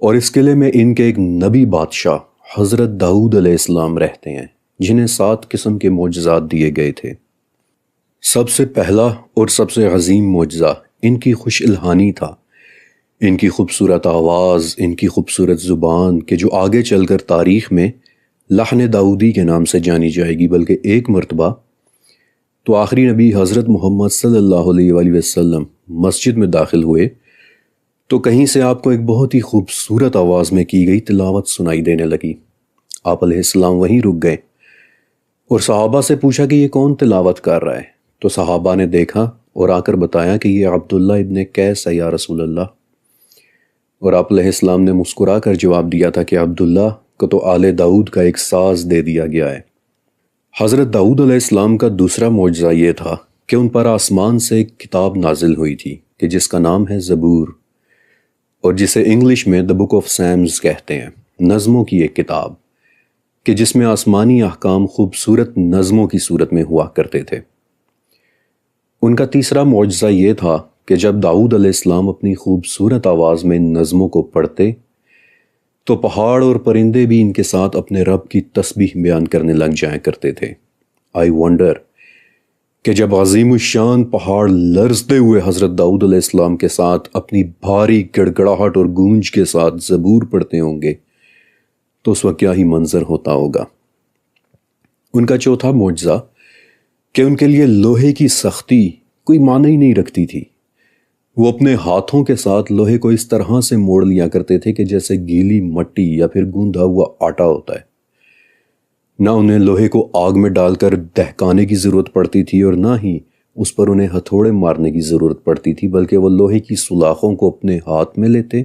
اور اس قلعے میں ان کے ایک نبی بادشاہ حضرت داؤد علیہ السلام رہتے ہیں، جنہیں 7 قسم کے معجزات دیے گئے تھے۔ سب سے پہلا اور سب سے عظیم معجزہ ان کی خوش الحانی تھا، ان کی خوبصورت آواز، ان کی خوبصورت زبان کہ جو آگے چل کر تاریخ میں لحن داؤدی کے نام سے جانی جائے گی۔ بلکہ ایک مرتبہ تو آخری نبی حضرت محمد صلی اللہ علیہ وآلہ وسلم مسجد میں داخل ہوئے تو کہیں سے آپ کو ایک بہت ہی خوبصورت آواز میں کی گئی تلاوت سنائی دینے لگی۔ آپ علیہ السلام وہیں رک گئے اور صحابہ سے پوچھا کہ یہ کون تلاوت کر رہا ہے؟ تو صحابہ نے دیکھا اور آ کر بتایا کہ یہ عبداللہ ابن قیس ہے یا رسول اللہ۔ اور آپ علیہ السلام نے مسکرا کر جواب دیا تھا کہ عبداللہ کو تو آل داؤد کا ایک ساز دے دیا گیا ہے۔ حضرت داؤد علیہ السلام کا دوسرا معجزہ یہ تھا کہ ان پر آسمان سے ایک کتاب نازل ہوئی تھی کہ جس کا نام ہے زبور، اور جسے انگلش میں دی بک آف سیمز کہتے ہیں، نظموں کی ایک کتاب کہ جس میں آسمانی احکام خوبصورت نظموں کی صورت میں ہوا کرتے تھے۔ ان کا تیسرا معجزہ یہ تھا کہ جب داؤد علیہ السلام اپنی خوبصورت آواز میں ان نظموں کو پڑھتے تو پہاڑ اور پرندے بھی ان کے ساتھ اپنے رب کی تسبیح بیان کرنے لگ جایا کرتے تھے۔ آئی ونڈر کہ جب عظیم الشان پہاڑ لرزتے ہوئے حضرت داؤد علیہ السلام کے ساتھ اپنی بھاری گڑگڑاہٹ اور گونج کے ساتھ زبور پڑھتے ہوں گے تو اس وقت کیا ہی منظر ہوتا ہوگا۔ ان کا چوتھا معجزہ کہ ان کے لیے لوہے کی سختی کوئی معنی ہی نہیں رکھتی تھی۔ وہ اپنے ہاتھوں کے ساتھ لوہے کو اس طرح سے موڑ لیا کرتے تھے کہ جیسے گیلی مٹی یا پھر گوندھا ہوا آٹا ہوتا ہے۔ نہ انہیں لوہے کو آگ میں ڈال کر دہکانے کی ضرورت پڑتی تھی اور نہ ہی اس پر انہیں ہتھوڑے مارنے کی ضرورت پڑتی تھی، بلکہ وہ لوہے کی سلاخوں کو اپنے ہاتھ میں لیتے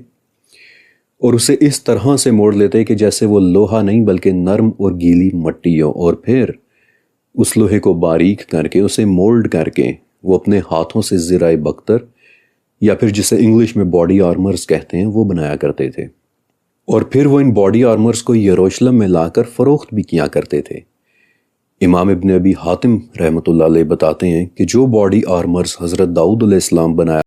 اور اسے اس طرح سے موڑ لیتے کہ جیسے وہ لوہا نہیں بلکہ نرم اور گیلی مٹی ہو، اور پھر اس لوہے کو باریک کر کے اسے مولڈ کر کے وہ اپنے ہاتھوں سے زرہ بختر یا پھر جسے انگلش میں باڈی آرمرز کہتے ہیں وہ بنایا کرتے تھے، اور پھر وہ ان باڈی آرمرز کو یروشلم میں لا کر فروخت بھی کیا کرتے تھے۔ امام ابن ابی حاتم رحمۃ اللہ علیہ بتاتے ہیں کہ جو باڈی آرمرز حضرت داؤد علیہ السلام بنایا